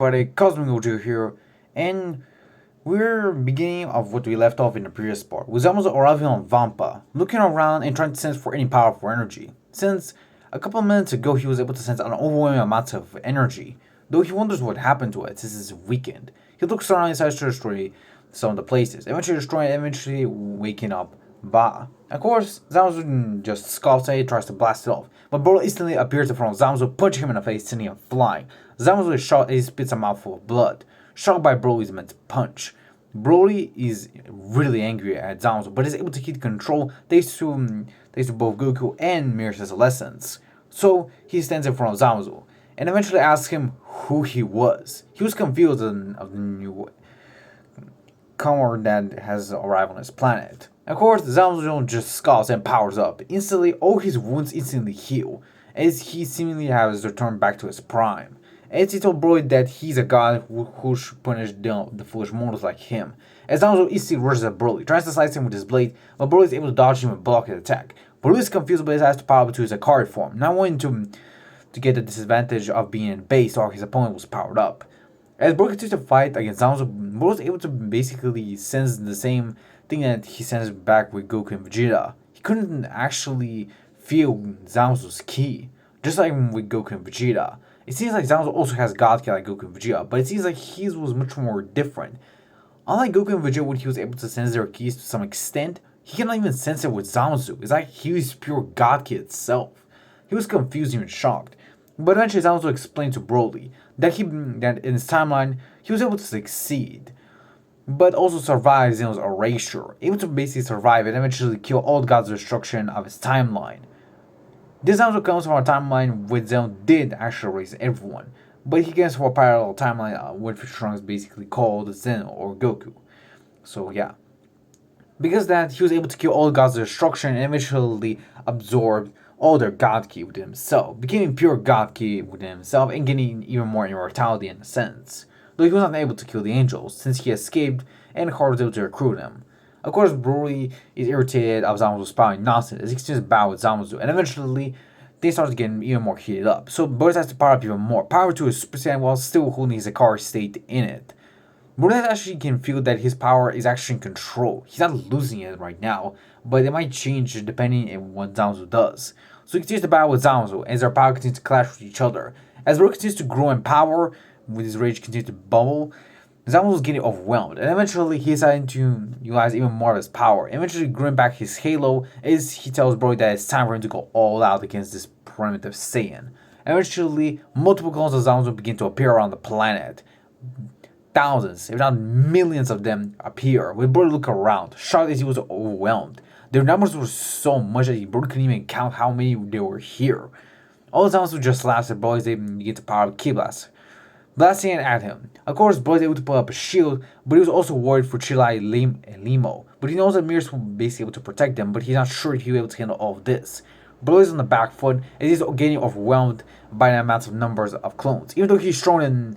But a Cosmic Gojo here, and we're beginning of what we left off in the previous part, with Zamasu arriving on Vampa, looking around and trying to sense for any powerful energy. Since a couple of minutes ago he was able to sense an overwhelming amount of energy, though he wonders what happened to it since it's weakened. He looks around and decides to destroy some of the places, eventually destroying, eventually waking up Ba. Of course, Zamasu just scoffs at it, tries to blast it off, but Boro instantly appears in front of Zamasu, punching him in the face, sending him flying. Zamasu is shocked and he spits a mouthful of blood, shocked by Broly's immense punch. Broly is really angry at Zamasu, but is able to keep control thanks to both Goku and Mir's lessons. So he stands in front of Zamasu and eventually asks him who he was. He was confused of the new comer that has arrived on his planet. Of course, Zamasu just scoffs and powers up. Instantly, all his wounds instantly heal, as he seemingly has returned back to his prime. As he told Broly that he's a god who should punish the foolish mortals like him. As Zamasu instantly rushes at Broly, tries to slice him with his blade, but Broly is able to dodge him and block his attack. Broly is confused but has to power up to his Akari form, not wanting to get the disadvantage of being in base while his opponent was powered up. As Broly continues to fight against Zamasu, Broly is able to basically sense the same thing that he sensed back with Goku and Vegeta. He couldn't actually feel Zamasu's ki, just like with Goku and Vegeta. It seems like Zamasu also has God ki like Goku and Vegeta, but it seems like his was much more different. Unlike Goku and Vegeta, when he was able to sense their keys to some extent, he cannot even sense it with Zamasu. It's like he was pure God ki itself. He was confused and shocked. But eventually Zamasu explained to Broly that in his timeline he was able to succeed, but also survive Xeno's erasure, able to basically survive and eventually kill all the gods of destruction of his timeline. This also comes from a timeline where Xeno did actually erase everyone, but he gets from a parallel timeline which Trunks basically called Xeno or Goku. So yeah. Because that, he was able to kill all the gods of destruction and eventually absorb all their god ki within himself, becoming pure god ki within himself and getting even more immortality in a sense. Though he was not able to kill the angels, since he escaped and Hard was able to recruit him. Of course, Broly is irritated of Zamasu spouting nonsense as he continues to battle with Zamasu, and eventually they start getting even more heated up. So Broly has to power up even more, power to his Super Saiyan while still holding his Akari state in it. Broly actually can feel that his power is actually in control. He's not losing it right now, but it might change depending on what Zamasu does. So he continues to battle with Zamasu as their power continues to clash with each other. As Broly continues to grow in power, with his rage continues to bubble, Zamasu is getting overwhelmed, and eventually he decided to utilize even more of his power, eventually growing back his halo as he tells Broly that it's time for him to go all out against this primitive Saiyan. Eventually, multiple clones of Zamasu begin to appear around the planet. Thousands, if not millions of them appear, with Broly look around, shocked as he was overwhelmed. Their numbers were so much that Broly couldn't even count how many there were here. All the Zamasu just laughs at Broly as they begin to power up Ki Blast, blasting at him. Of course, Broly is able to put up a shield, but he was also worried for Chilai and Limo. But he knows that Mirrors will be able to protect them, but he's not sure if he'll be able to handle all of this. Broly is on the back foot as he's getting overwhelmed by the amounts of numbers of clones. Even though he's stronger than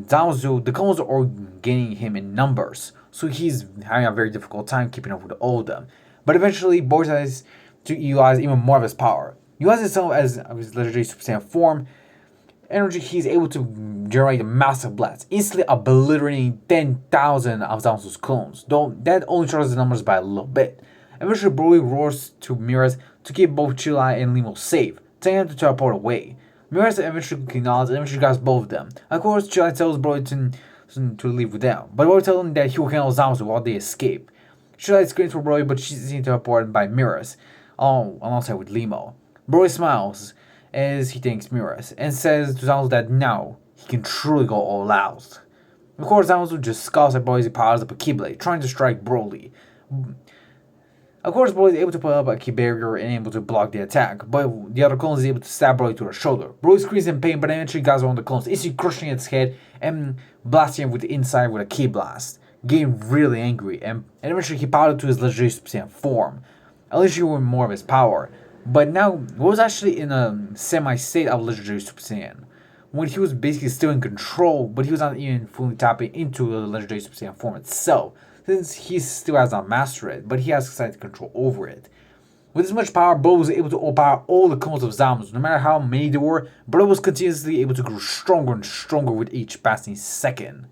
Zamasu, the clones are gaining him in numbers, so he's having a very difficult time keeping up with all of them. But eventually, Broly decides to utilize even more of his power. He utilizes himself as his legendary Super Saiyan form energy, he's able to generate a massive blast, instantly obliterating 10,000 of Zamasu's clones, though that only charges the numbers by a little bit. Eventually, Broly roars to Miras to keep both Chilai and Limo safe, telling them to teleport away. Miras eventually acknowledges and eventually grabs both of them. Of course, Chilai tells Broly to leave with them, but Broly tells him that he will handle Zamasu while they escape. Chilai screams for Broly, but she's seen teleported by Miras, alongside with Limo. Broly smiles as he thanks Miras and says to Zamasu that now he can truly go all out. Of course, Zamasu just scoffs at Broly as he powers up a Ki Blade, trying to strike Broly. Of course, Broly is able to put up a Ki barrier and able to block the attack, but the other clone is able to stab Broly to the shoulder. Broly screams in pain, but eventually grabs one of the clones, instantly crushing its head and blasting him with the inside with a Ki Blast. Getting really angry, and eventually he powered to his legendary Super Saiyan form, unleashing even more of his power. But now, was actually in a semi-state of legendary Super Saiyan, when he was basically still in control, but he was not even fully tapping into the legendary Super Saiyan form itself, since he still has not mastered it, but he has excited control over it. With this much power, Bro was able to overpower all the clones of Zamos. No matter how many there were, Bro was continuously able to grow stronger and stronger with each passing second.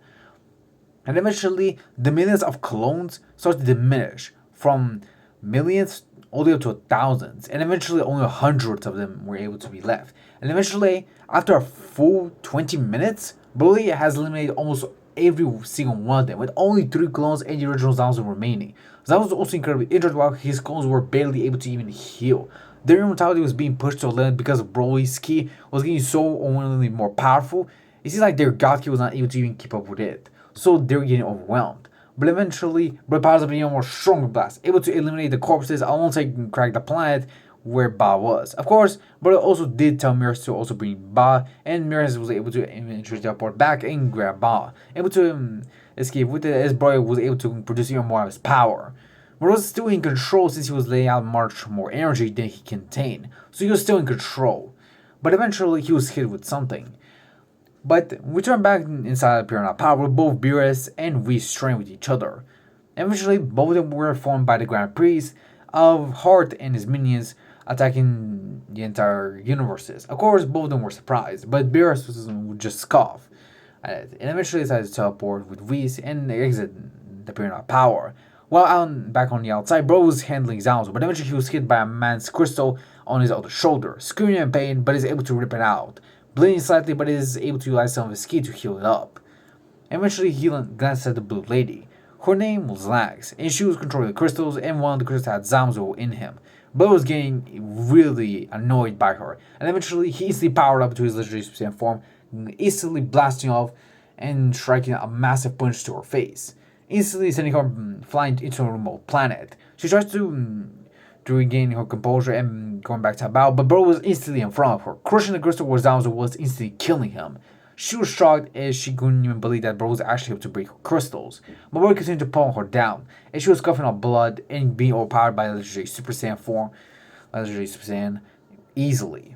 And eventually, the millions of clones start to diminish from millions all the way up to thousands. And eventually, only hundreds of them were able to be left. And eventually, after a full 20 minutes, Broly has eliminated almost every single one of them, with only 3 clones and the original Zabuza remaining. Zabuza was also incredibly injured while his clones were barely able to even heal. Their immortality was being pushed to a limit because Broly's ki was getting so overwhelmingly more powerful. It seems like their god ki was not able to even keep up with it, so they were getting overwhelmed. But eventually, Broly powers up an even more stronger blast, able to eliminate the corpses alongside crack the planet where Ba was. Of course, Broly also did tell Miras to also bring Ba, and Miras was able to eventually teleport back and grab Ba, able to escape with it as Broly was able to produce even more of his power. But was still in control since he was laying out much more energy than he contained, so he was still in control. But eventually, he was hit with something. But we turn back inside Piranha Power with both Beerus and Whis train with each other. Eventually, both of them were formed by the Grand Priest of Heart and his minions attacking the entire universes. Of course, both of them were surprised, but Beerus would just scoff at it, and eventually decided to teleport with Whis and exit the Piranha Power. While back on the outside, Bro was handling Zabuza, but eventually he was hit by a man's crystal on his other shoulder, screaming in pain, but is able to rip it out, bleeding slightly, but is able to utilize some of his ki to heal it up. Eventually, he glanced at the blue lady. Her name was Lax, and she was controlling the crystals, and one of the crystals had Zabuza in him. Bro was getting really annoyed by her, and eventually he instantly powered up to his legendary Super Saiyan form, instantly blasting off and striking a massive punch to her face, instantly sending her flying into a remote planet. She tries to regain her composure and going back to Bao, but Bro was instantly in front of her, crushing the crystal where Zabuza was, instantly killing him. She was shocked as she couldn't even believe that Bro was actually able to break her crystals. But Bro continued to pummel her down, and she was coughing up blood and being overpowered by the legendary Super Saiyan form, legendary Super Saiyan, easily.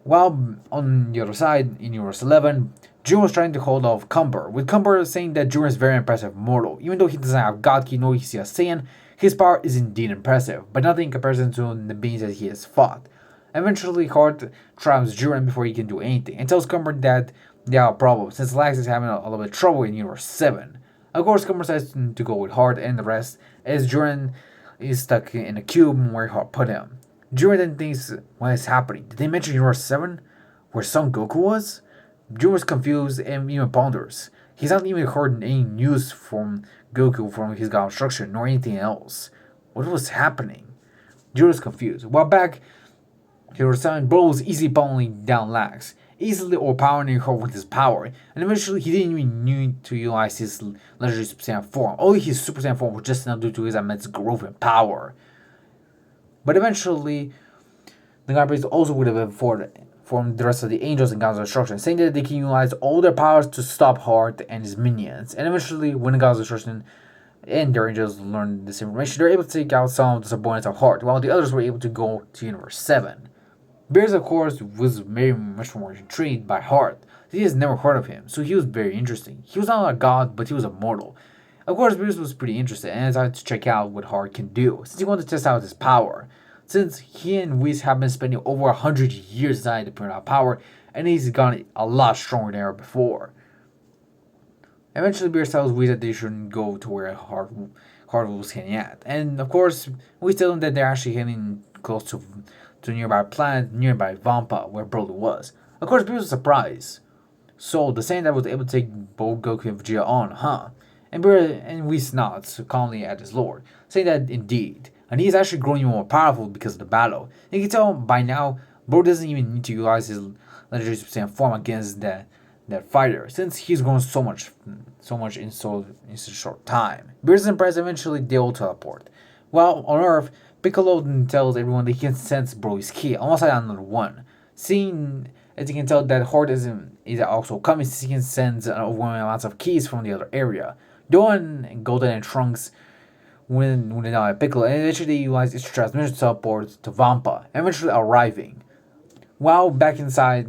While on the other side, in Universe 11, Jiren was trying to hold off Cumber, with Cumber saying that Jiren is very impressive mortal. Even though he doesn't have God Ki nor is he a Saiyan, his power is indeed impressive, but nothing in comparison to the beings that he has fought. Eventually, Heart traps Jiren before he can do anything, and tells Cumber that they have a problem, since Lax is having a little bit of trouble in Universe 7. Of course, Cumber decides to go with Heart and the rest, as Jiren is stuck in a cube where Heart put him. Jiren then thinks, what is happening? Did they mention Universe 7? Where Son Goku was? Jiren was confused and even ponders. He's not even heard any news from Goku from his god instruction nor anything else. What was happening? Jiren was confused. While back, Universe 7, Bro was easily pummeling down Lax, easily overpowering her with his power, and eventually he didn't even need to utilize his legendary Super Saiyan form. Only his Super Saiyan form was just enough due to his immense growth and power. But eventually, the God Priest also would have informed the rest of the angels and God's instruction, saying that they can utilize all their powers to stop Heart and his minions. And eventually, when the God's instruction and their angels learned this information, they were able to take out some of the subordinates of Heart, while the others were able to go to Universe 7. Beerus, of course, was very much more intrigued by Heart. He has never heard of him, so he was very interesting. He was not a god, but he was a mortal. Of course, Beerus was pretty interested and decided to check out what Heart can do, since he wanted to test out his power. Since he and Whis have been spending over 100 years inside the Piranha Power, and he's gotten a lot stronger than ever before. Eventually, Beerus tells Whis that they shouldn't go to where Heart was heading at. And of course, Whis tells them that they're actually heading close to a nearby planet, nearby Vampa, where Broly was. Of course, Beerus was surprised. So, the Saiyan that was able to take both Goku and Vegeta on, huh? And Whis nods calmly at his lord, saying that indeed, and he is actually growing more powerful because of the battle. You can tell by now, Bro doesn't even need to utilize his legendary Super Saiyan form against that fighter, since he's grown so much in such a short time. Beerus and Press eventually they all teleport. While on Earth, Piccolo tells everyone that he can sense Broly's ki, alongside another one. Seeing as you can tell that Heart is also coming, since he can sense overwhelming amounts of keys from the other area. Doan, Golden, and Trunks when they now Piccolo, and eventually they utilize its transmission support to Vampa, eventually arriving. While back inside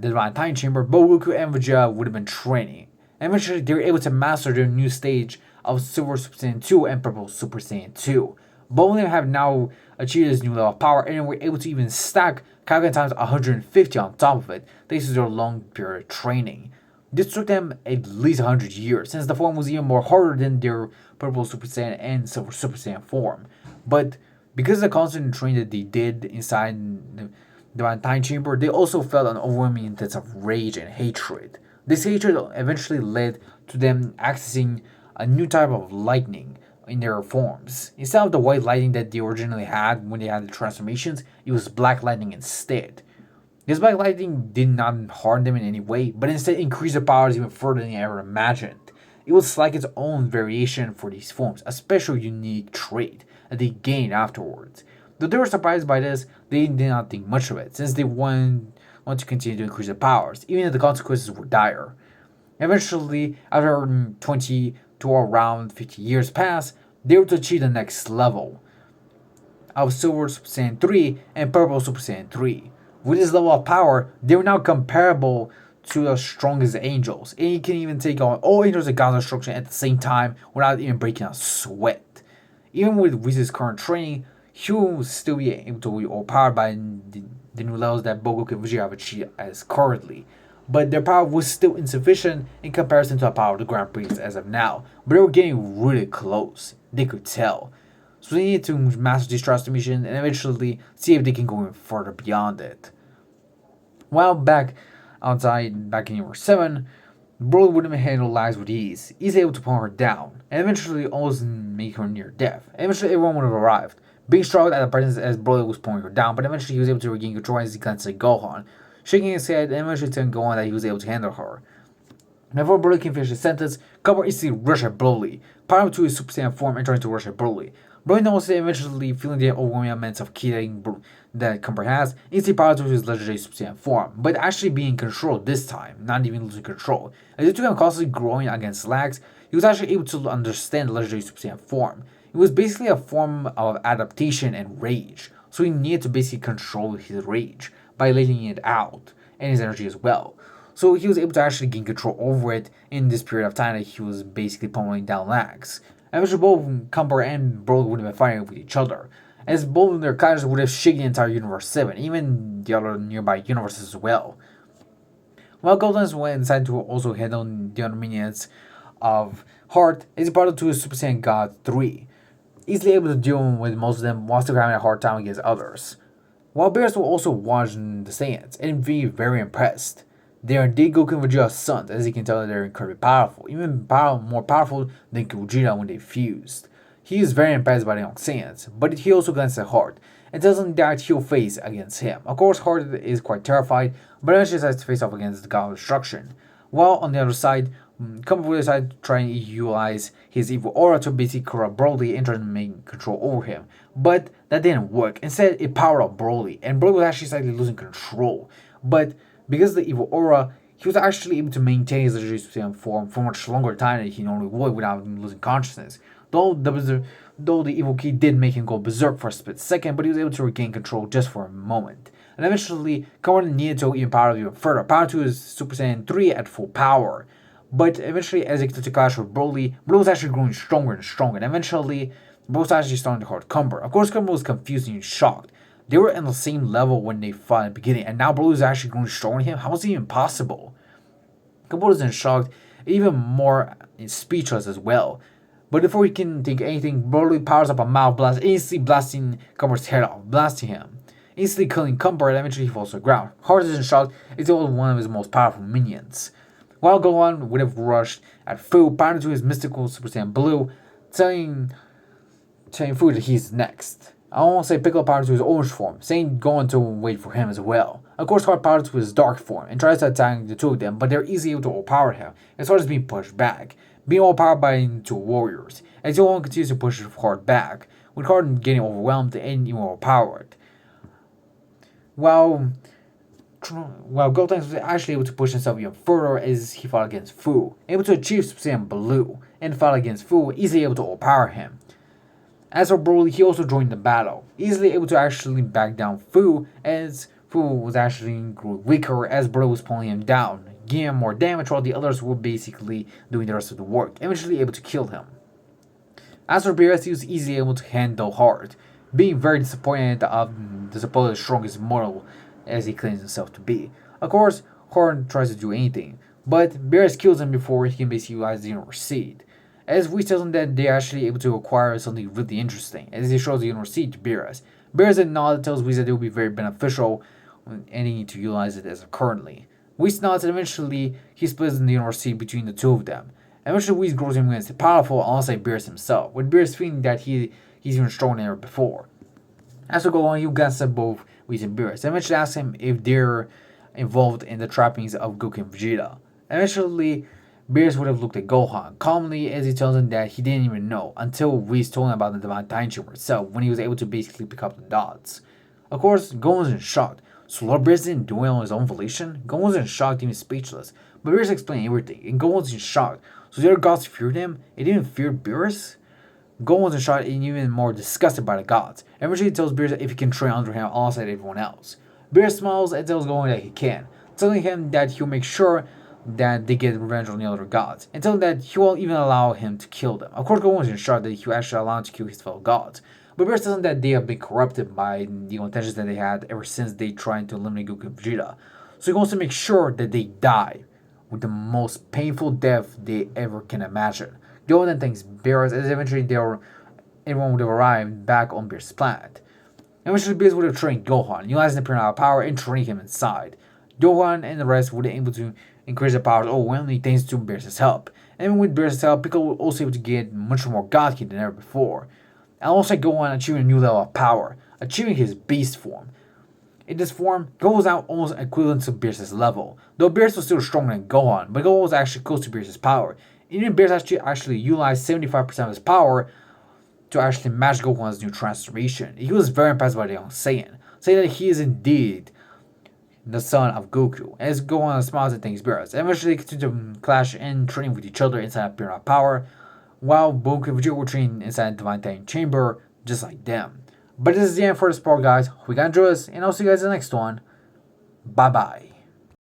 the Divine Time Chamber, Goku and Vegeta would have been training. Eventually, they were able to master their new stage of Silver Super Saiyan 2 and Purple Super Saiyan 2. Both of them have now achieved this new level of power and were able to even stack Kaioken times 150 on top of it thanks to their long period of training. This took them at least 100 years, since the form was even more harder than their Purple Super Saiyan and Silver Super Saiyan form. But because of the constant training that they did inside the Time Chamber, they also felt an overwhelming intense of rage and hatred. This hatred eventually led to them accessing a new type of lightning in their forms. Instead of the white lightning that they originally had when they had the transformations, it was black lightning instead. This black lightning did not harm them in any way, but instead increased their powers even further than they ever imagined. It was like its own variation for these forms, a special unique trait that they gained afterwards. Though they were surprised by this, they did not think much of it, since they want to continue to increase their powers, even if the consequences were dire. Eventually, after 20 to around 50 years pass, they were to achieve the next level of Silver Super Saiyan 3 and Purple Super Saiyan 3. With this level of power, they were now comparable to the strongest angels, and he can even take on all angels of God's destruction at the same time without even breaking a sweat. Even with Whis' current training, he will still be able to be overpowered by the new levels that Goku and Vegeta have achieved as currently. But their power was still insufficient in comparison to the power of the Grand Prix as of now. But they were getting really close. They could tell. So they need to master this transformation and eventually see if they can go even further beyond it. While back outside, back in Universe 7, Broly wouldn't handle lies with ease. He's able to pull her down, and eventually almost make her near death. Eventually everyone would have arrived, being struck at the presence as Broly was pulling her down, but eventually he was able to regain control as he glanced at Gohan, shaking his head and eventually telling Gohan that he was able to handle her. Before Broly can finish his sentence, Copper instantly rushed at Broly, powering up to his Super Saiyan form and trying to rush at Broly. Broly noticed it, eventually feeling the overwhelming amount of ki that Cumber has, instantly powered to his legendary Super Saiyan form, but actually being controlled this time, not even losing control. As it took him constantly growing against lags, he was actually able to understand the legendary Super Saiyan form. It was basically a form of adaptation and rage, so he needed to basically control his rage by letting it out, and his energy as well. So he was able to actually gain control over it in this period of time that he was basically pummeling down lags. Eventually both Cumber and Broly would have been fighting with each other, as both of their characters would have shaken the entire Universe 7, even the other nearby universes as well. While Gotenks went inside to also handle the other minions of Heart, is part of his Super Saiyan God 3, easily able to deal with most of them while still having a hard time against others. While Bears will also watch the Saiyans and be very impressed. They are indeed Goku and Vegeta's sons, as you can tell they're incredibly powerful, even more powerful than Vegeta when they fused. He is very impressed by the young Saiyans, but he also glances at Heart, and tells him that he'll face against him. Of course, Heart is quite terrified, but eventually decides to face off against the God of Destruction. While on the other side, Cumber will decide to try and utilize his evil aura to basically corrupt Broly and try to make control over him. But that didn't work. Instead, it powered up Broly, and Broly was actually slightly losing control. But because of the evil aura, he was actually able to maintain his legendary Super Saiyan form for a much longer time than he normally would without losing consciousness. Though the evil key did make him go berserk for a split second, but he was able to regain control just for a moment. And eventually, Kamen needed to even power even further, power to his Super Saiyan 3 at full power. But eventually, as he continued to clash with Broly, Broly was actually growing stronger and stronger, and eventually, Broly was actually starting to hurt Cumber. Of course, Cumber was confused and shocked. They were on the same level when they fought in the beginning, and now Broly was actually growing stronger than him. How was it even possible? Cumber was in shock, even more speechless as well. But before he can think anything, Broly powers up a mouth blast, instantly blasting Cumber's head off, blasting him. Instantly killing Cumber, and eventually he falls to the ground. Heart is in shock, it's one of his most powerful minions. While Gohan would have rushed at Fu, powering to his mystical Super Saiyan Blue, telling Fu that he's next. I almost say Piccolo powered to his orange form, saying Gohan to wait for him as well. Of course, Heart powered to his dark form and tries to attack the two of them, but they're easily able to overpower him, as Heart is being pushed back, being overpowered by the two warriors, as Gohan continues to push Heart back, with Heart getting overwhelmed and even overpowered. While Gotenks was actually able to push himself even further as he fought against Fu, able to achieve Super Saiyan Blue, and fought against Fu, easily able to overpower him. As for Broly, he also joined the battle, easily able to actually back down Fu, as Fu was actually growing weaker as Broly was pulling him down, giving him more damage while the others were basically doing the rest of the work, eventually able to kill him. As for Beerus, he was easily able to handle hard, being very disappointed of the supposed strongest mortal as he claims himself to be. Of course, Horn tries to do anything, but Beerus kills him before he can basically utilize the Universe Seed. As we tell them that they're actually able to acquire something really interesting, as he shows the Universe Seed to Beerus. Beerus and Nod tells Whis that it will be very beneficial and they need to utilize it as of currently. Whis nods and eventually he splits the Universe Seed between the two of them. Eventually Whis grows him against powerful alongside Beerus himself, with Beerus feeling that he's even stronger than ever before. As we go on, you gossip both Whis and Beerus, and eventually ask him if they're involved in the trappings of Goku and Vegeta. Eventually, Beerus would have looked at Gohan calmly as he tells him that he didn't even know until Whis told him about the Divine Time Chamber itself when he was able to basically pick up the dots. Of course, Gohan was in shock. So Lord Beerus didn't do it on his own volition? Gohan was in shock, even speechless. But Beerus explained everything, and Gohan was in shock. So the other gods feared him? They didn't fear Beerus? Gohan was in shock and even more disgusted by the gods. Eventually he tells Beerus that if he can train under him alongside everyone else. Beerus smiles and tells Gohan that he can, telling him that he'll make sure that they get revenge on the other gods, and telling him that he will even allow him to kill them. Of course, Gohan was in shock that he will actually allow him to kill his fellow gods. But Beerus tells him that they have been corrupted by the intentions that they had ever since they tried to eliminate Goku and Vegeta. So he wants to make sure that they die with the most painful death they ever can imagine. Gohan then thanks Beerus as eventually everyone would have arrived back on Beerus' planet. Eventually Beerus would have trained Gohan, utilizing the Piranha power and training him inside. Gohan and the rest would have been able to increase their powers overwhelmingly thanks to Beerus' help. And with Beerus' help, Piccolo was also able to get much more God Key than ever before. Alongside Gohan achieving a new level of power, achieving his beast form. In this form, Gohan was now almost equivalent to Beerus' level, though Beerus was still stronger than Gohan, but Gohan was actually close to Beerus' power. Even Beerus actually utilized 75% of his power to actually match Gohan's new transformation. He was very impressed by the young Saiyan, saying that he is indeed the son of Goku. As Gohan smiles and thanks Beerus, eventually they continue to clash and train with each other inside Piranha Power, while Goku and Vegeta were training inside the Divine Time Chamber, just like them. But this is the end for this part, guys. Hope you guys enjoy this, and I'll see you guys in the next one. Bye bye.